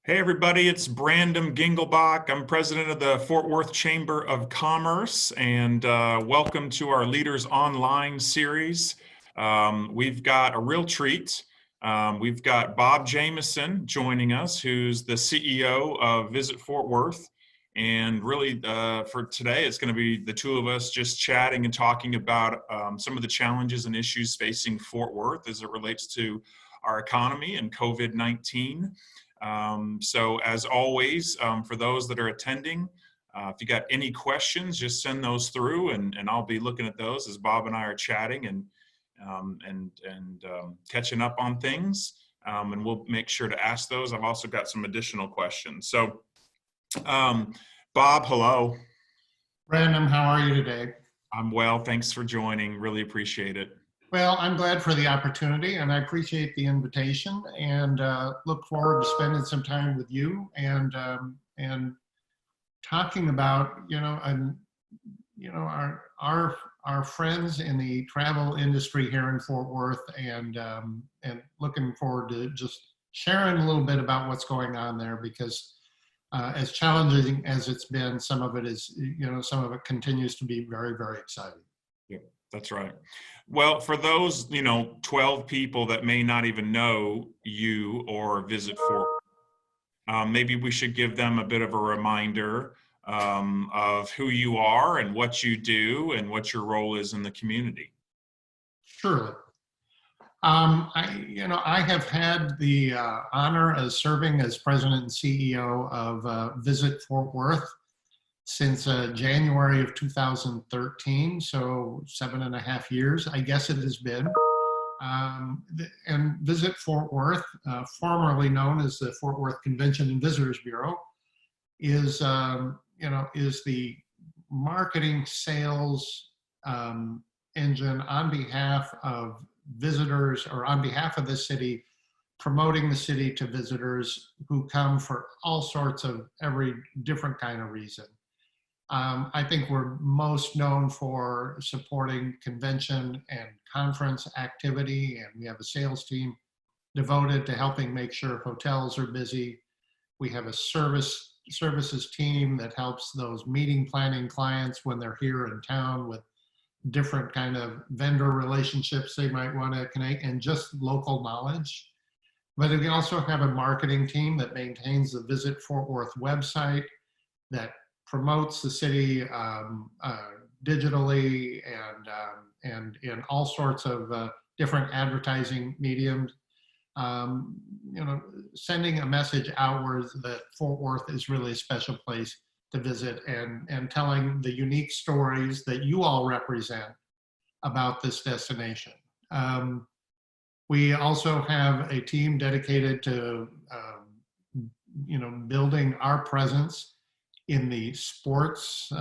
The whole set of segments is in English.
Hey everybody, it's Brandom Gengelbach. I'm president of the Fort Worth Chamber of Commerce, and welcome to our Leaders Online series. We've got a real treat. We've got Bob Jameson joining us, who's the CEO of Visit Fort Worth. And really, for today, it's going to be the two of us just chatting and talking about some of the challenges and issues facing Fort Worth as it relates to our economy and COVID-19. So as always, for those that are attending, if you got any questions, just send those through, and I'll be looking at those as Bob and I are chatting and catching up on things, and we'll make sure to ask those. I've also got some additional questions. So, Bob, hello. Brandom, how are you today? I'm well. Thanks for joining. Really appreciate it. Well, I'm glad for the opportunity, and I appreciate the invitation, and look forward to spending some time with you and talking about our friends in the travel industry here in Fort Worth, and looking forward to just sharing a little bit about what's going on there, because as challenging as it's been, some of it continues to be very, very exciting. Yeah, that's right. Well, for those, 12 people that may not even know you or Visit Fort, maybe we should give them a bit of a reminder of who you are and what you do and what your role is in the community. Surely. I have had the honor of serving as president and CEO of Visit Fort Worth since January of 2013, so 7.5 years, I guess it has been. And Visit Fort Worth, formerly known as the Fort Worth Convention and Visitors Bureau, is the marketing sales engine on behalf of visitors, or on behalf of the city, promoting the city to visitors who come for all sorts of every different kind of reason. I think we're most known for supporting convention and conference activity, and we have a sales team devoted to helping make sure hotels are busy. We have a services team that helps those meeting planning clients when they're here in town with different kind of vendor relationships they might want to connect, and just local knowledge. But we also have a marketing team that maintains the Visit Fort Worth website, that promotes the city digitally and in all sorts of different advertising mediums. Sending a message outwards that Fort Worth is really a special place to visit, and telling the unique stories that you all represent about this destination. We also have a team dedicated to building our presence in the sports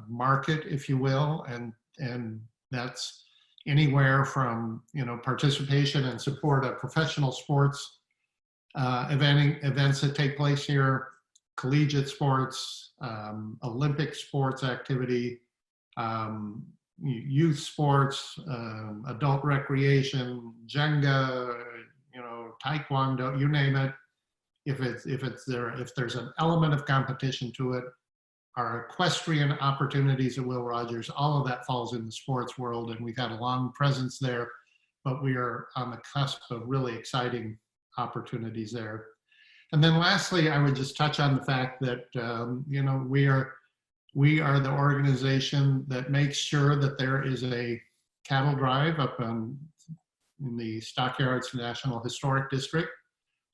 market, if you will, and that's anywhere from participation and support of professional sports events that take place here, collegiate sports, Olympic sports activity, youth sports, adult recreation, Jenga, Taekwondo, you name it. If there's an element of competition to it, our equestrian opportunities at Will Rogers, all of that falls in the sports world, and we've had a long presence there, but we are on the cusp of really exciting opportunities there. And then lastly, I would just touch on the fact that we are the organization that makes sure that there is a cattle drive up in the Stockyards National Historic District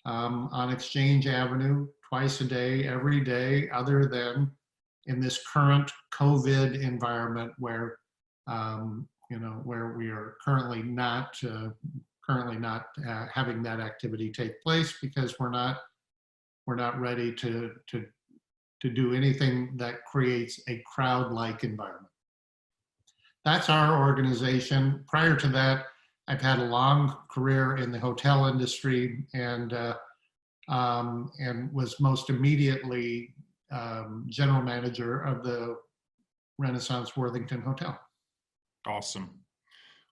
on Exchange Avenue twice a day, every day, other than in this current COVID environment where where we are currently not having that activity take place, because we're not ready to do anything that creates a crowd-like environment. That's our organization. Prior to that, I've had a long career in the hotel industry, and was most immediately general manager of the Renaissance Worthington Hotel. Awesome.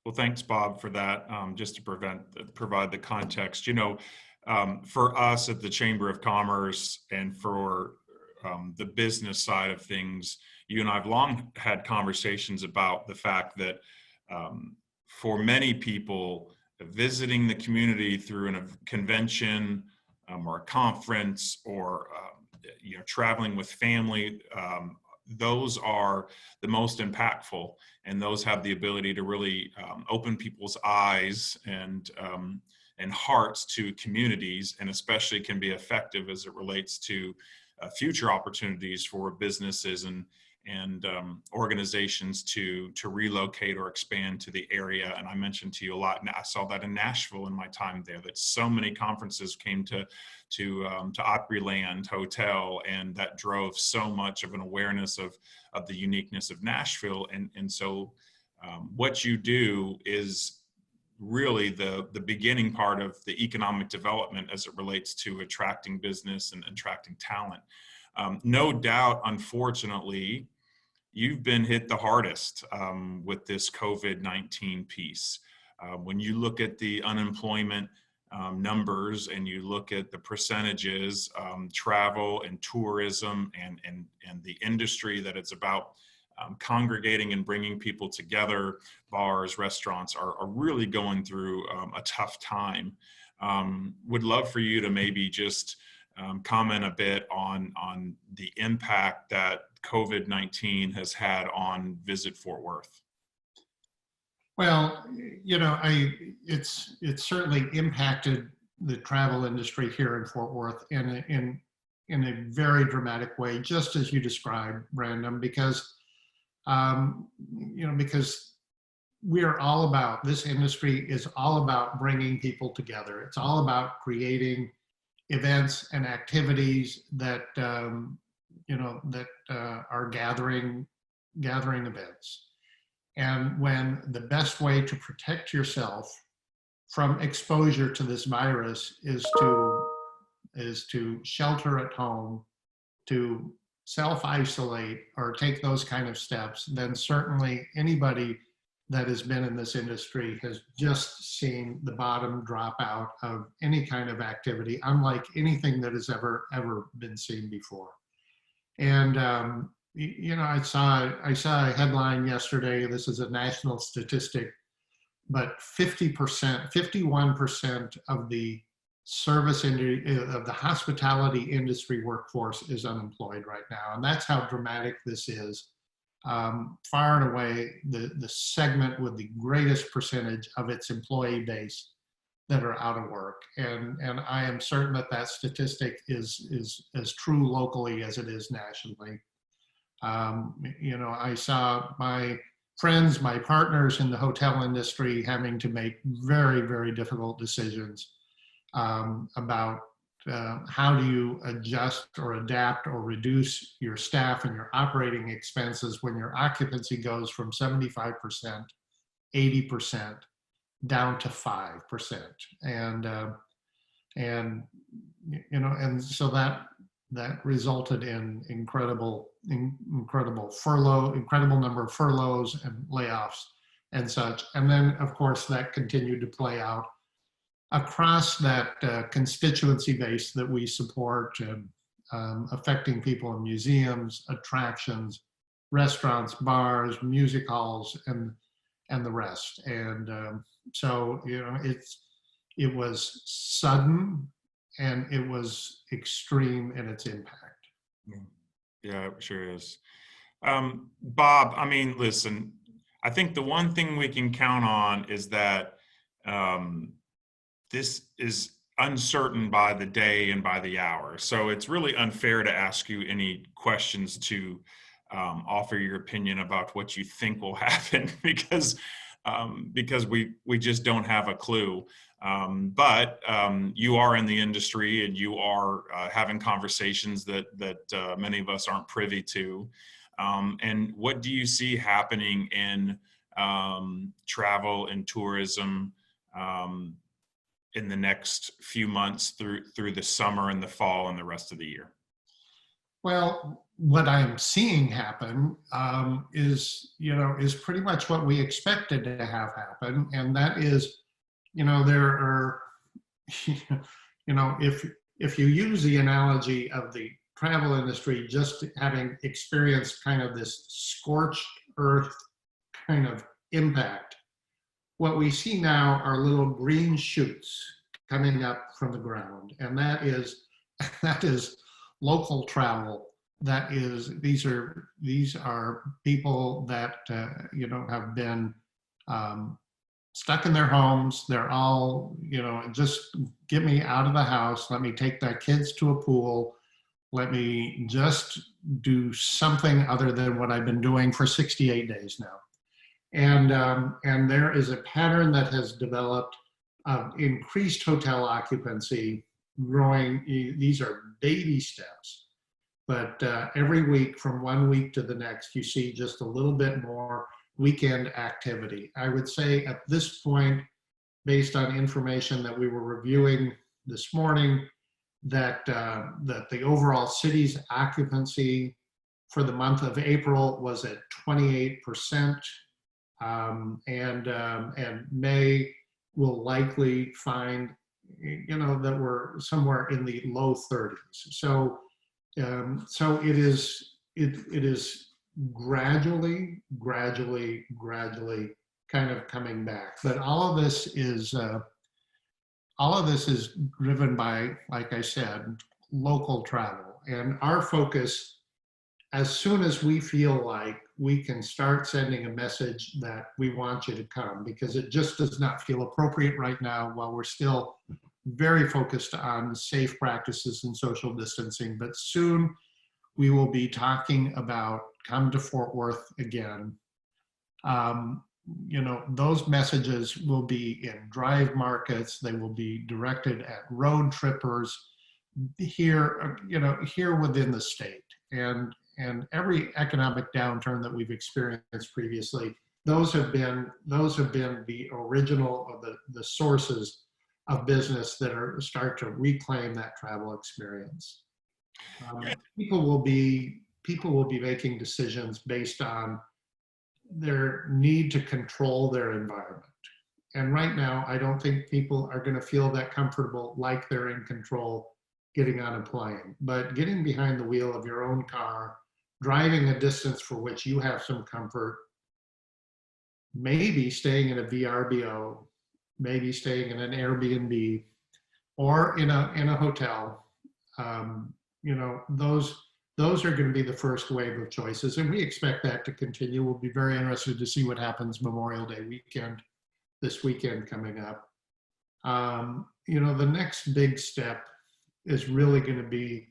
Well, thanks, Bob, for that. Just to provide the context, for us at the Chamber of Commerce and for the business side of things, you and I have long had conversations about the fact that for many people, visiting the community through a convention or a conference or traveling with family, those are the most impactful, and those have the ability to really open people's eyes and hearts to communities, and especially can be effective as it relates to future opportunities for businesses and organizations to relocate or expand to the area. And I mentioned to you a lot, and I saw that in Nashville in my time there, that so many conferences came to Opryland Hotel, and that drove so much of an awareness of the uniqueness of Nashville. And so what you do is really the beginning part of the economic development as it relates to attracting business and attracting talent. No doubt, unfortunately, you've been hit the hardest with this COVID-19 piece. When you look at the unemployment numbers and you look at the percentages, travel and tourism and the industry that it's about, congregating and bringing people together, bars, restaurants are really going through a tough time. Would love for you to maybe just comment a bit on the impact that COVID-19 has had on Visit Fort Worth. Well, it's certainly impacted the travel industry here in Fort Worth in a very dramatic way, just as you described, Brandom, because because this industry is all about bringing people together. It's all about creating events and activities that are gathering events. And when the best way to protect yourself from exposure to this virus is to shelter at home, to self-isolate or take those kind of steps, then certainly anybody that has been in this industry has just seen the bottom drop out of any kind of activity, unlike anything that has ever been seen before. And I saw a headline yesterday. This is a national statistic, but 51% of the of the hospitality industry workforce is unemployed right now, and that's how dramatic this is. Far and away, the segment with the greatest percentage of its employee base that are out of work, and I am certain that statistic is as true locally as it is nationally. I saw my friends, my partners in the hotel industry having to make very, very difficult decisions about how do you adjust or adapt or reduce your staff and your operating expenses when your occupancy goes from 75%, 80% down to 5%. And so that resulted in incredible number of furloughs and layoffs and such. And then, of course, that continued to play out across that constituency base that we support, affecting people in museums, attractions, restaurants, bars, music halls, and the rest. And so it was sudden and it was extreme in its impact. Yeah, it sure is. Bob, I mean, listen, I think the one thing we can count on is that this is uncertain by the day and by the hour. So it's really unfair to ask you any questions to offer your opinion about what you think will happen because we just don't have a clue. But you are in the industry and you are having conversations that many of us aren't privy to. And what do you see happening in travel and tourism in the next few months through the summer and the fall and the rest of the year? Well, what I'm seeing happen is pretty much what we expected to have happen, and that is, there are, if you use the analogy of the travel industry, just having experienced kind of this scorched earth kind of impact, what we see now are little green shoots coming up from the ground, and that is local travel. That is, these are people that have been stuck in their homes. They're all, just get me out of the house. Let me take the kids to a pool. Let me just do something other than what I've been doing for 68 days now. And there is a pattern that has developed of increased hotel occupancy growing. These are baby steps, but every week from one week to the next, you see just a little bit more weekend activity. I would say at this point, based on information that we were reviewing this morning, that the overall city's occupancy for the month of April was at 28%, and May will likely find, that we're somewhere in the low 30s. So it is gradually kind of coming back. But all of this is driven by, like I said, local travel. And our focus, as soon as we feel like we can start sending a message that we want you to come, because it just does not feel appropriate right now while we're still very focused on safe practices and social distancing. But soon we will be talking about come to Fort Worth again. Those messages will be in drive markets. They will be directed at road trippers here, here within the state. And every economic downturn that we've experienced previously, those have been the original of the sources of business that start to reclaim that travel experience. People will be making decisions based on their need to control their environment. And right now, I don't think people are going to feel that comfortable like they're in control getting on a plane. But getting behind the wheel of your own car, driving a distance for which you have some comfort, maybe staying in a VRBO, maybe staying in an Airbnb or in a hotel, those are going to be the first wave of choices, and we expect that to continue. We'll be very interested to see what happens Memorial Day weekend, this weekend coming up. The next big step is really going to be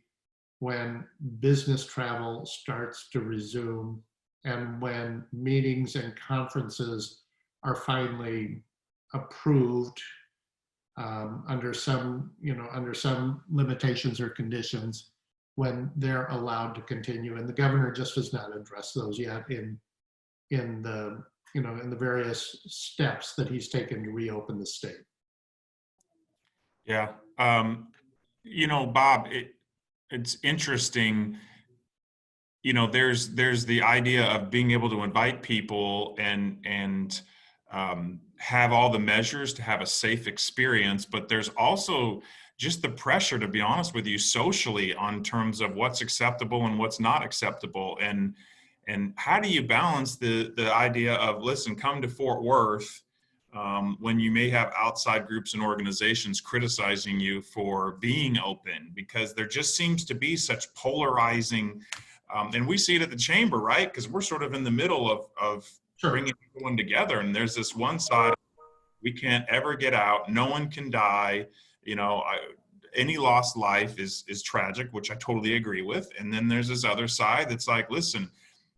when business travel starts to resume and when meetings and conferences are finally approved under some limitations or conditions, when they're allowed to continue. And the governor just has not addressed those yet in the various steps that he's taken to reopen the state. Yeah. Bob, it's interesting. There's the idea of being able to invite people and have all the measures to have a safe experience, but there's also just the pressure, to be honest with you, socially on terms of what's acceptable and what's not acceptable. And how do you balance the idea of, listen, come to Fort Worth, when you may have outside groups and organizations criticizing you for being open, because there just seems to be such polarizing, and we see it at the chamber, right? Because we're sort of in the middle of Sure. Bringing everyone together. And there's this one side, we can't ever get out, no one can die, any lost life is tragic, which I totally agree with. And then there's this other side that's like, listen,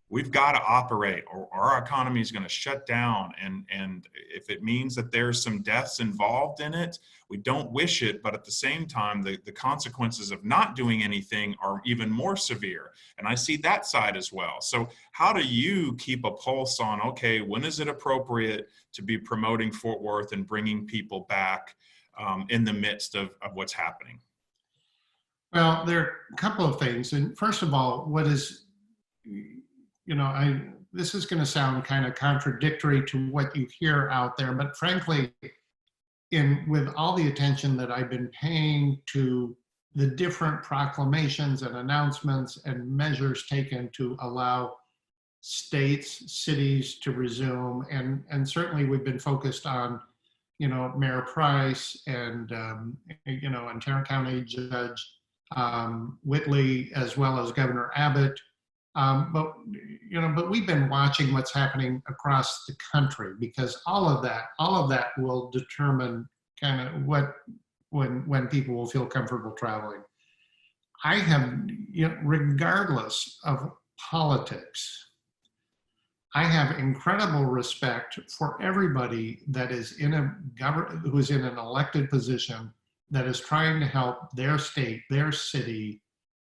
we've got to operate or our economy is going to shut down. And if it means that there's some deaths involved in it, we don't wish it. But at the same time, the consequences of not doing anything are even more severe. And I see that side as well. So how do you keep a pulse on, okay, when is it appropriate to be promoting Fort Worth and bringing people back in the midst of what's happening? Well, there are a couple of things. And first of all, what is, this is going to sound kind of contradictory to what you hear out there, but frankly, with all the attention that I've been paying to the different proclamations and announcements and measures taken to allow states, cities to resume, and certainly we've been focused on, Mayor Price and, and Tarrant County Judge Whitley, as well as Governor Abbott. But we've been watching what's happening across the country, because all of that will determine kind of when people will feel comfortable traveling. I have, regardless of politics, I have incredible respect for everybody that is who's in an elected position that is trying to help their state, their city,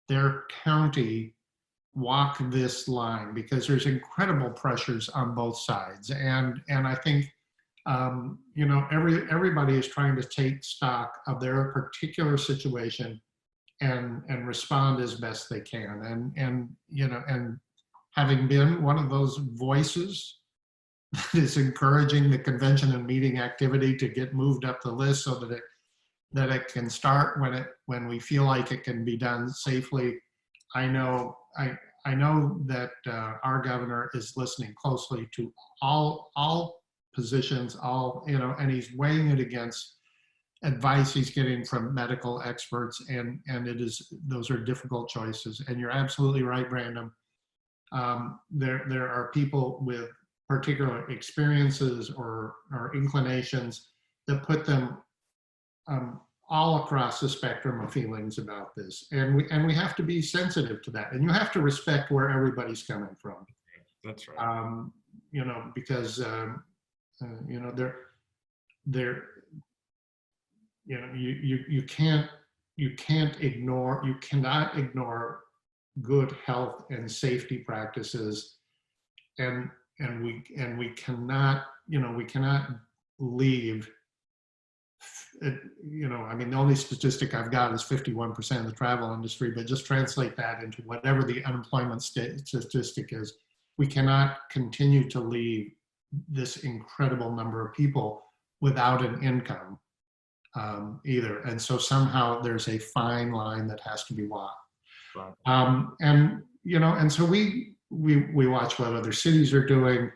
their county walk this line, because there's incredible pressures on both sides. And I think, everybody is trying to take stock of their particular situation and respond as best they can. And having been one of those voices that is encouraging the convention and meeting activity to get moved up the list so that it can start when we feel like it can be done safely. I know that our governor is listening closely to all positions, and he's weighing it against advice he's getting from medical experts, and those are difficult choices. And you're absolutely right, Brandom. There are people with particular experiences or inclinations that put them all across the spectrum of feelings about this, and we have to be sensitive to that, and you have to respect where everybody's coming from. That's right. Because you cannot ignore good health and safety practices, and we cannot leave. The only statistic I've got is 51% of the travel industry, but just translate that into whatever the unemployment statistic is. We cannot continue to leave this incredible number of people without an income either. And so somehow there's a fine line that has to be walked. Right. And so we watch what other cities are doing,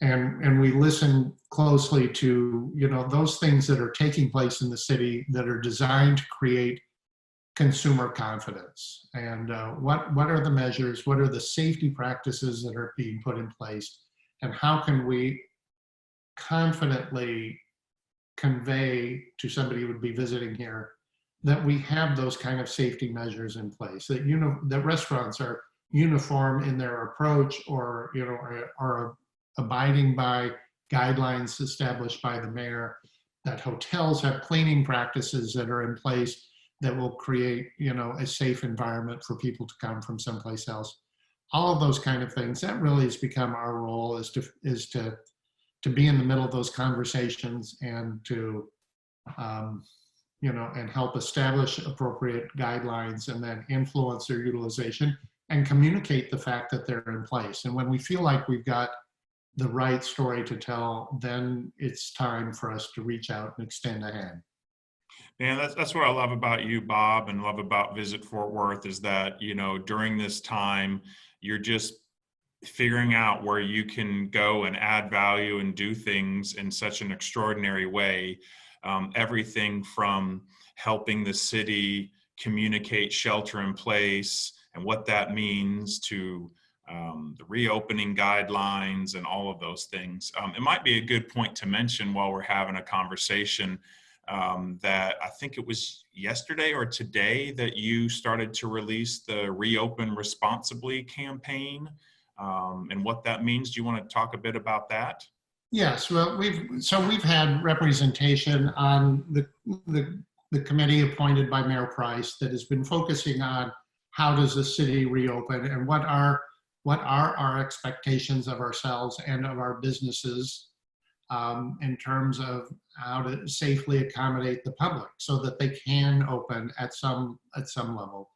and we listen closely to, those things that are taking place in the city that are designed to create consumer confidence. And what are the measures? What are the safety practices that are being put in place? And how can we confidently convey to somebody who would be visiting here that we have those kind of safety measures in place, that that restaurants are uniform in their approach, or are abiding by guidelines established by the mayor, that hotels have cleaning practices that are in place that will create a safe environment for people to come from someplace else. All of those kind of things, that really has become our role, is to be in the middle of those conversations, and to and help establish appropriate guidelines, and then influence their utilization and communicate the fact that they're in place. And when we feel like we've got the right story to tell, then it's time for us to reach out and extend a hand. And that's what I love about you, Bob, and love about Visit Fort Worth, is that, during this time, you're just figuring out where you can go and add value and do things in such an extraordinary way. Everything from helping the city communicate shelter in place and what that means, to the reopening guidelines and all of those things. It might be a good point to mention while we're having a conversation that I think it was yesterday or today that you started to release the Reopen Responsibly campaign, and what that means. Do you want to talk a bit about that? Yes, well, we've had representation on the committee appointed by Mayor Price that has been focusing on how does the city reopen, and what are our expectations of ourselves and of our businesses in terms of how to safely accommodate the public so that they can open at some level.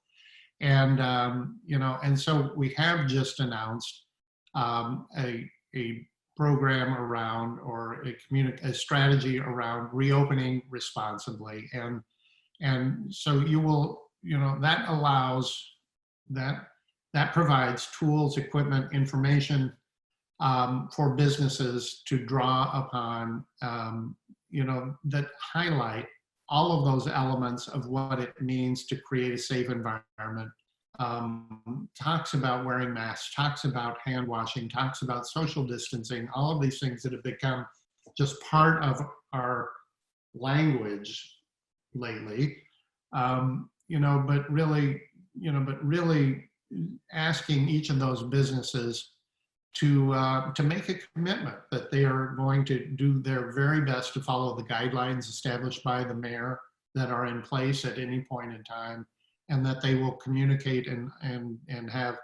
And, and so we have just announced a program around, or a strategy around reopening responsibly. And so you will, that allows, that provides tools, equipment, information for businesses to draw upon, that highlight all of those elements of what it means to create a safe environment. Talks about wearing masks, talks about hand washing, talks about social distancing, all of these things that have become just part of our language lately. But really asking each of those businesses to make a commitment that they are going to do their very best to follow the guidelines established by the mayor that are in place at any point in time, and that they will communicate and have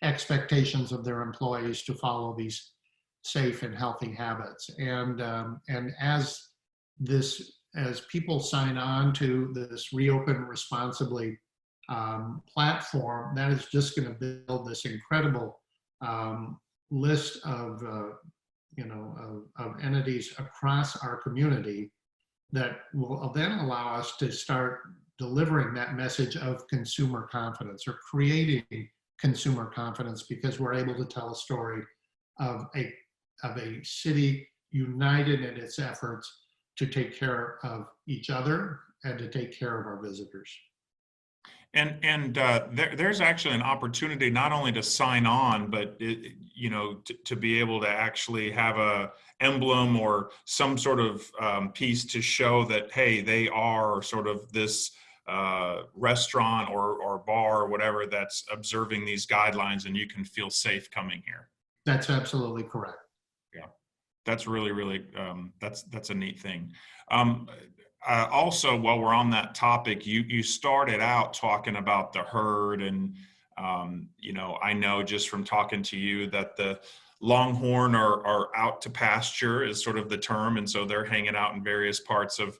expectations of their employees to follow these safe and healthy habits. And as people sign on to this Reopen Responsibly platform, that is just going to build this incredible list of entities across our community that will then allow us to start delivering that message of consumer confidence, or creating consumer confidence, because we're able to tell a story of a city united in its efforts to take care of each other and to take care of our visitors. And there's actually an opportunity not only to sign on, but to be able to actually have a emblem or some sort of piece to show that, hey, they are sort of this restaurant or bar or whatever that's observing these guidelines, and you can feel safe coming here. That's absolutely correct. Yeah, that's really that's a neat thing. Also, while we're on that topic, you started out talking about the herd, and I know just from talking to you that the longhorn are out to pasture is sort of the term, and so they're hanging out in various parts of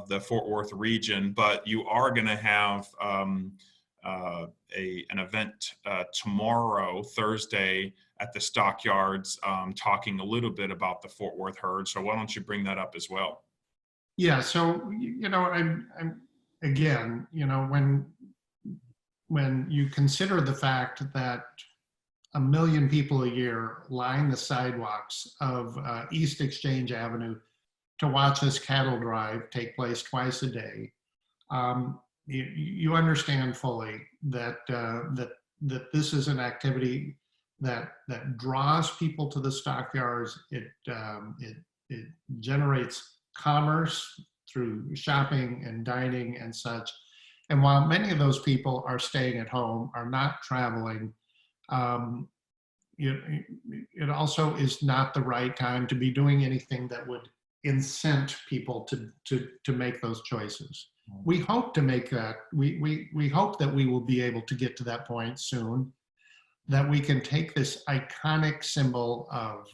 the Fort Worth region. But you are going to have an event tomorrow, Thursday, at the stockyards, talking a little bit about the Fort Worth herd. So why don't you bring that up as well? Yeah, so I'm again, when you consider the fact that 1 million people a year line the sidewalks of East Exchange Avenue to watch this cattle drive take place twice a day, you understand fully that that this is an activity that draws people to the stockyards. It generates commerce through shopping and dining and such. And while many of those people are staying at home, are not traveling, it also is not the right time to be doing anything that would incent people to make those choices. We hope to make that, we hope that we will be able to get to that point soon, that we can take this iconic symbol of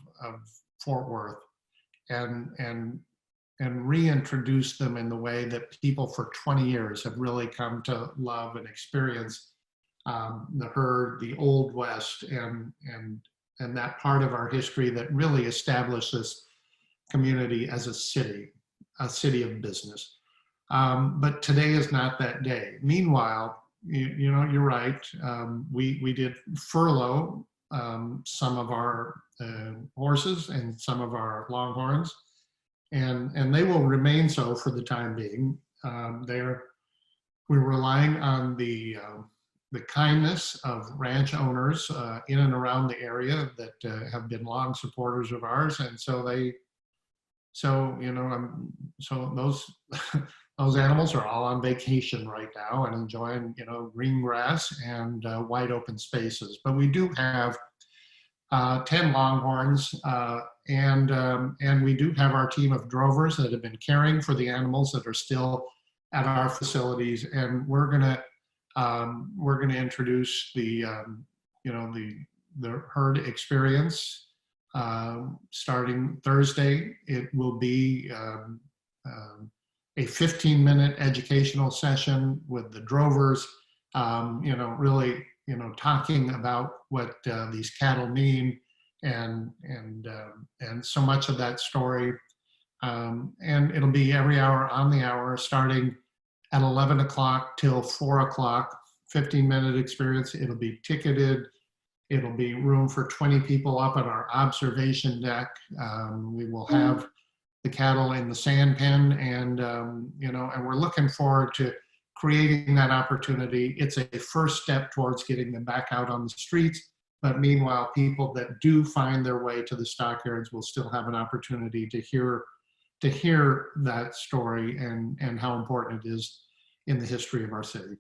Fort Worth and reintroduce them in the way that people for 20 years have really come to love and experience the herd, the Old West, and that part of our history that really established this community as a city of business. But today is not that day. Meanwhile, you're right. We did furlough some of our horses and some of our longhorns, and they will remain so for the time being. We're relying on the kindness of ranch owners in and around the area that have been long supporters of ours, and so those animals are all on vacation right now and enjoying green grass and wide open spaces. But we do have 10 longhorns, and we do have our team of drovers that have been caring for the animals that are still at our facilities, and we're gonna introduce the herd experience starting Thursday. It will be a 15-minute educational session with the drovers really, talking about what these cattle mean, and so much of that story. And it'll be every hour on the hour, starting at 11 o'clock till 4 o'clock, 15-minute experience. It'll be ticketed. It'll be room for 20 people up on our observation deck. We will have the cattle in the sand pen, and we're looking forward to creating that opportunity. It's a first step towards getting them back out on the streets. But meanwhile, people that do find their way to the stockyards will still have an opportunity to hear that story and how important it is in the history of our city.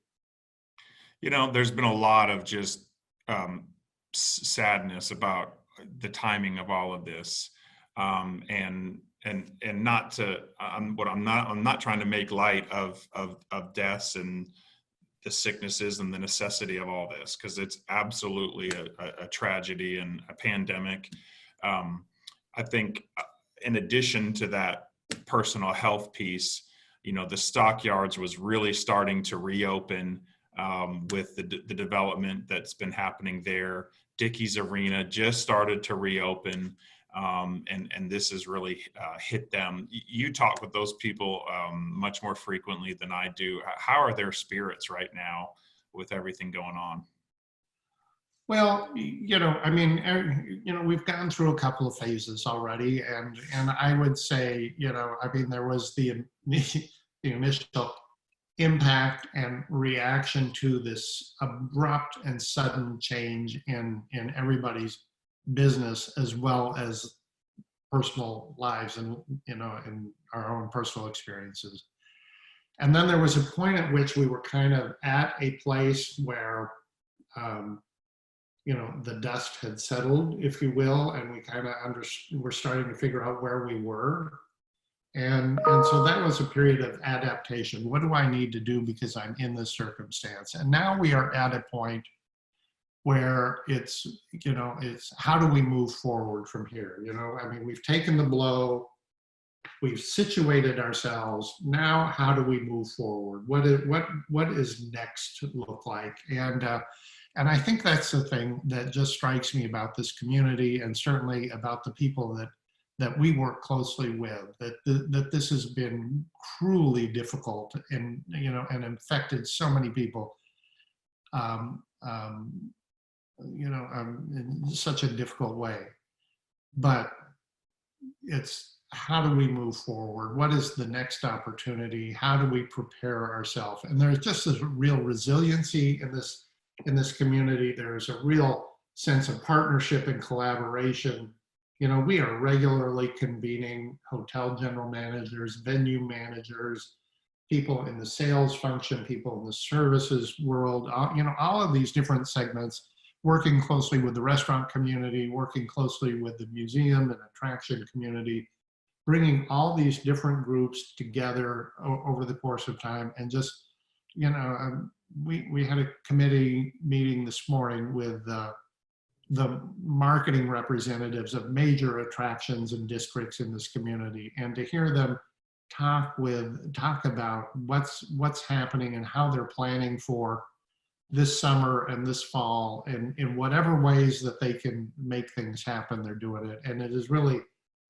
There's been a lot of just sadness about the timing of all of this, and not to I'm not trying to make light of deaths and the sicknesses and the necessity of all this, because it's absolutely a tragedy and a pandemic. I think in addition to that personal health piece, the stockyards was really starting to reopen with the development that's been happening there. Dickey's Arena just started to reopen, and this has really hit them. You talk with those people much more frequently than I do. How are their spirits right now with everything going on? Well, we've gone through a couple of phases already, and I would say, there was the initial impact and reaction to this abrupt and sudden change in everybody's business as well as personal lives, and in our own personal experiences. And then there was a point at which we were kind of at a place where the dust had settled, if you will, and we kind of were starting to figure out where we were. And so that was a period of adaptation. What do I need to do because I'm in this circumstance? And now we are at a point where it's how do we move forward from here? We've taken the blow, we've situated ourselves. Now, how do we move forward? What is next look like? And I think that's the thing that just strikes me about this community, and certainly about the people that we work closely with, that this has been cruelly difficult, and infected so many people in such a difficult way. But it's how do we move forward? What is the next opportunity? How do we prepare ourselves? And there's just this real resiliency in this community. There's a real sense of partnership and collaboration. We are regularly convening hotel general managers, venue managers, people in the sales function, people in the services world, all of these different segments, working closely with the restaurant community, working closely with the museum and attraction community, bringing all these different groups together over the course of time. And just, we had a committee meeting this morning with the marketing representatives of major attractions and districts in this community, and to hear them talk about what's happening and how they're planning for this summer and this fall, and in whatever ways that they can make things happen, they're doing it. And it is really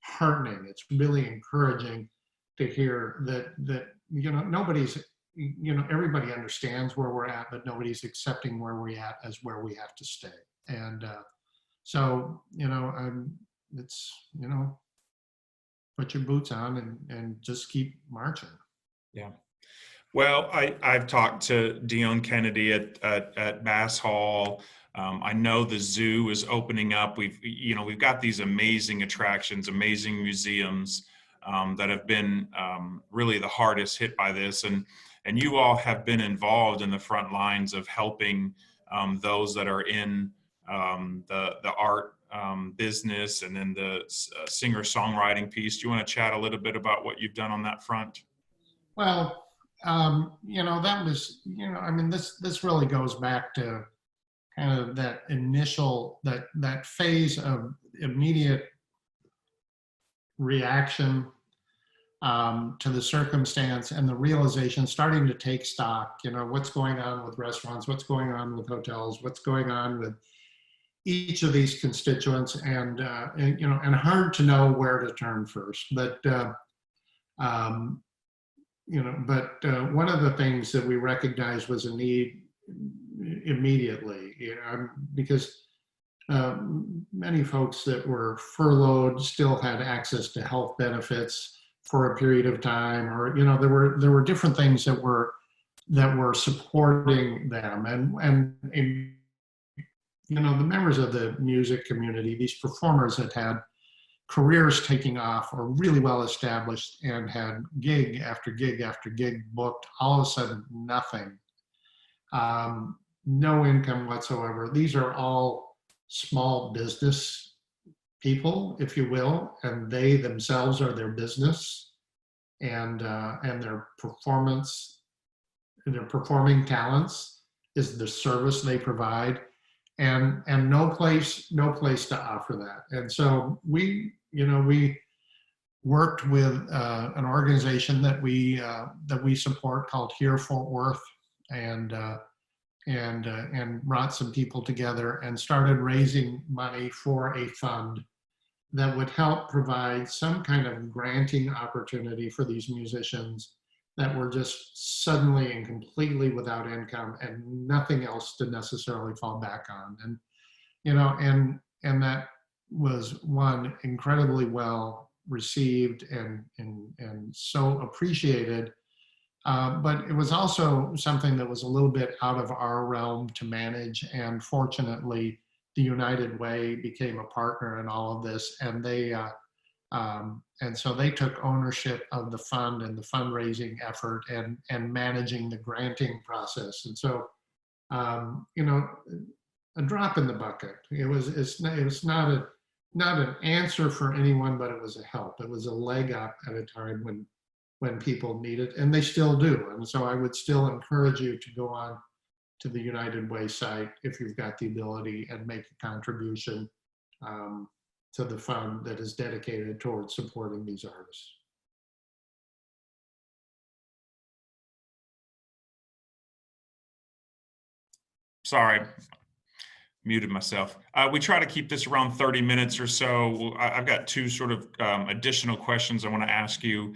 heartening. It's really encouraging to hear that nobody's, everybody understands where we're at, but nobody's accepting where we're at as where we have to stay. And so, it's, put your boots on and just keep marching. Yeah. Well, I've talked to Dion Kennedy at Bass Hall. I know the zoo is opening up. We've got these amazing attractions, amazing museums that have been really the hardest hit by this, and you all have been involved in the front lines of helping those that are in the art business and in the singer-songwriting piece. Do you want to chat a little bit about what you've done on that front? Well, that was, this really goes back to kind of that initial, that phase of immediate reaction to the circumstance and the realization, starting to take stock, what's going on with restaurants, what's going on with hotels, what's going on with each of these constituents, and hard to know where to turn first. But one of the things that we recognized was a need immediately, because many folks that were furloughed still had access to health benefits for a period of time, or there were different things that were supporting them, and the members of the music community, these performers that had careers taking off, or really well established, and had gig after gig after gig booked, all of a sudden nothing, no income whatsoever. These are all small business people, if you will, and they themselves are their business, and their performance, their performing talents is the service they provide, and no place to offer that. And so we worked with an organization that we support called Here Fort Worth, and brought some people together and started raising money for a fund that would help provide some kind of granting opportunity for these musicians that were just suddenly and completely without income and nothing else to necessarily fall back on. And that was, one, incredibly well received and so appreciated. But it was also something that was a little bit out of our realm to manage. And fortunately, the United Way became a partner in all of this, and so they took ownership of the fund and the fundraising effort, and managing the granting process. And so, a drop in the bucket. It's not an answer for anyone, but it was a help. It was a leg up at a time when people need it, and they still do. And so I would still encourage you to go on to the United Way site if you've got the ability, and make a contribution to the fund that is dedicated towards supporting these artists. Sorry, muted myself. We try to keep this around 30 minutes or so. I've got two sort of additional questions I want to ask you.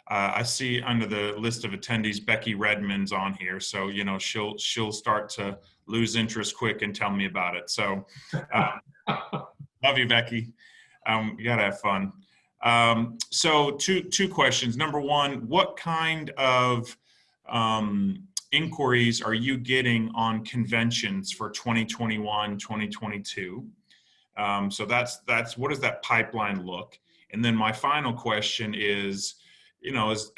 I see under the list of attendees, Becky Redmond's on here. So, she'll start to lose interest quick and tell me about it. So love you, Becky. You gotta have fun. So two questions. Number one, what kind of inquiries are you getting on conventions for 2021, 2022? So that's what does that pipeline look? And then my final question is,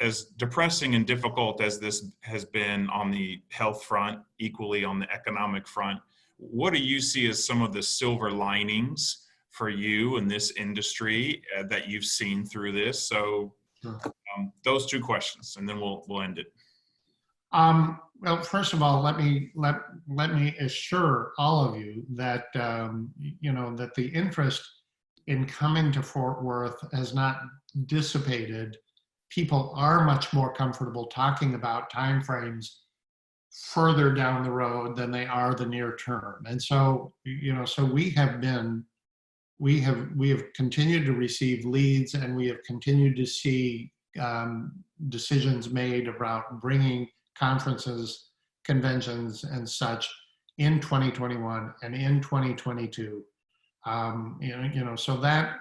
as depressing and difficult as this has been on the health front, equally on the economic front, what do you see as some of the silver linings for you in this industry that you've seen through this? So those two questions, and then we'll end it. Well, first of all, let me assure all of you that that the interest in coming to Fort Worth has not dissipated. People are much more comfortable talking about timeframes further down the road than they are the near term. And so, so we have continued to receive leads, and we have continued to see decisions made about bringing conferences, conventions, and such in 2021 and in 2022. So that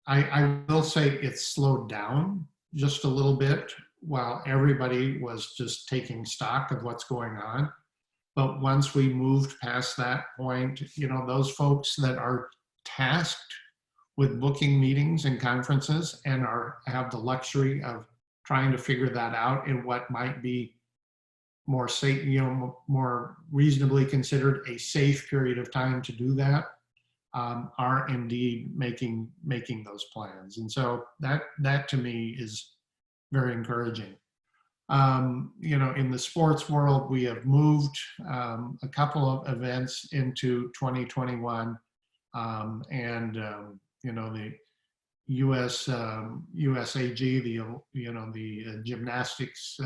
I will say it's slowed down just a little bit while everybody was just taking stock of what's going on. But once we moved past that point, those folks that are tasked with booking meetings and conferences and have the luxury of trying to figure that out in what might be more safe, more reasonably considered a safe period of time to do that, are indeed making those plans. And so that to me is very encouraging. In the sports world, we have moved a couple of events into 2021, USAG, the gymnastics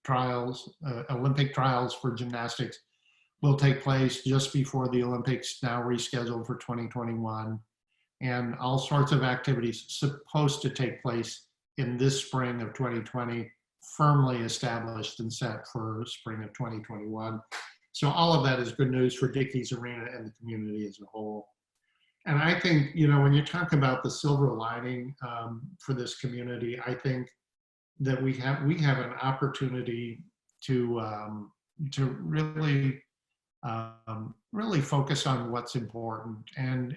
trials, Olympic trials for gymnastics will take place just before the Olympics, now rescheduled for 2021. And all sorts of activities supposed to take place in this spring of 2020, firmly established and set for spring of 2021. So all of that is good news for Dickies Arena and the community as a whole. And I think, when you talk about the silver lining for this community, I think that we have an opportunity to really really focus on what's important and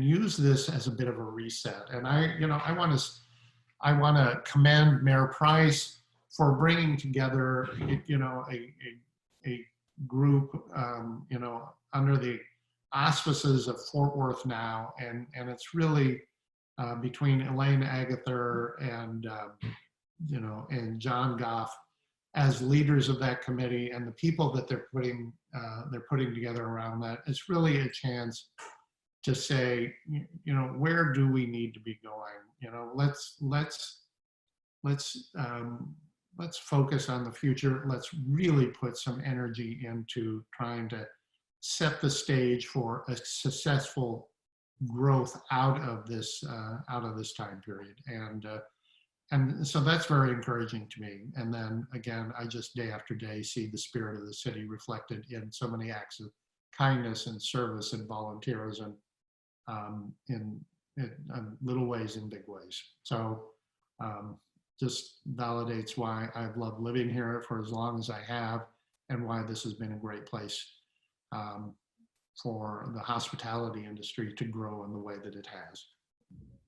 use this as a bit of a reset. And I want to commend Mayor Price for bringing together a group under the auspices of Fort Worth Now, and it's really between Elaine Agather and and John Goff as leaders of that committee, and the people that they're putting together around that. It's really a chance to say, where do we need to be going? Let's focus on the future. Let's really put some energy into trying to set the stage for a successful growth out of this time period. And so that's very encouraging to me. And then again, I just day after day see the spirit of the city reflected in so many acts of kindness and service and volunteerism in little ways and big ways. So just validates why I've loved living here for as long as I have, and why this has been a great place for the hospitality industry to grow in the way that it has.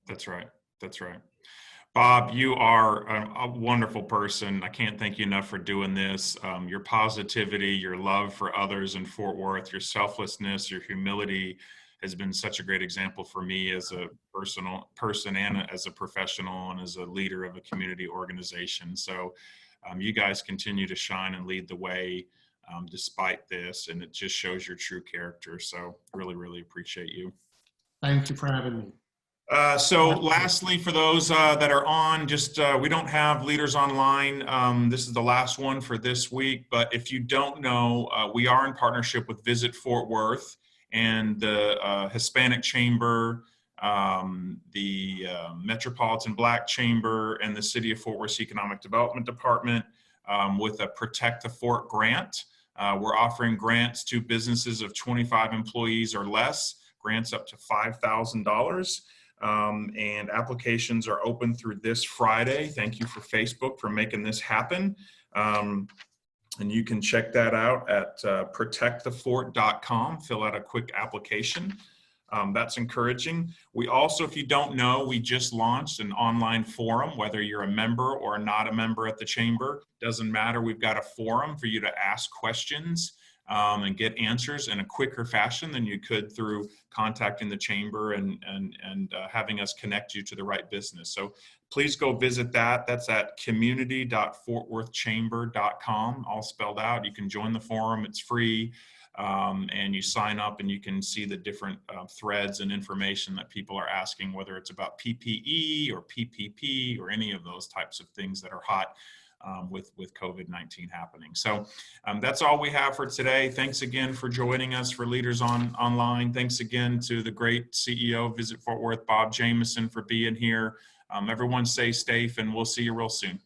That's right. That's right. Bob, you are a wonderful person. I can't thank you enough for doing this. Your positivity, your love for others in Fort Worth, your selflessness, your humility has been such a great example for me as a personal person and as a professional and as a leader of a community organization. So you guys continue to shine and lead the way despite this, and it just shows your true character. So really, really appreciate you. Thank you for having me. So lastly, for those that are on, just we don't have Leaders Online. This is the last one for this week, but if you don't know, we are in partnership with Visit Fort Worth and the Hispanic Chamber, the Metropolitan Black Chamber, and the City of Fort Worth's Economic Development Department with a Protect the Fort grant. We're offering grants to businesses of 25 employees or less, grants up to $5,000. And applications are open through this Friday. Thank you for Facebook for making this happen. And you can check that out at protectthefort.com. Fill out a quick application. That's encouraging. We also, if you don't know, we just launched an online forum, whether you're a member or not a member at the Chamber, doesn't matter. We've got a forum for you to ask questions and get answers in a quicker fashion than you could through contacting the Chamber and having us connect you to the right business. So please go visit that. That's at community.fortworthchamber.com, all spelled out. You can join the forum. It's free. And you sign up and you can see the different threads and information that people are asking, whether it's about PPE or PPP or any of those types of things that are hot with COVID-19 happening. So that's all we have for today. Thanks again for joining us for Leaders Online. Thanks again to the great CEO of Visit Fort Worth, Bob Jameson, for being here. Everyone stay safe, and we'll see you real soon.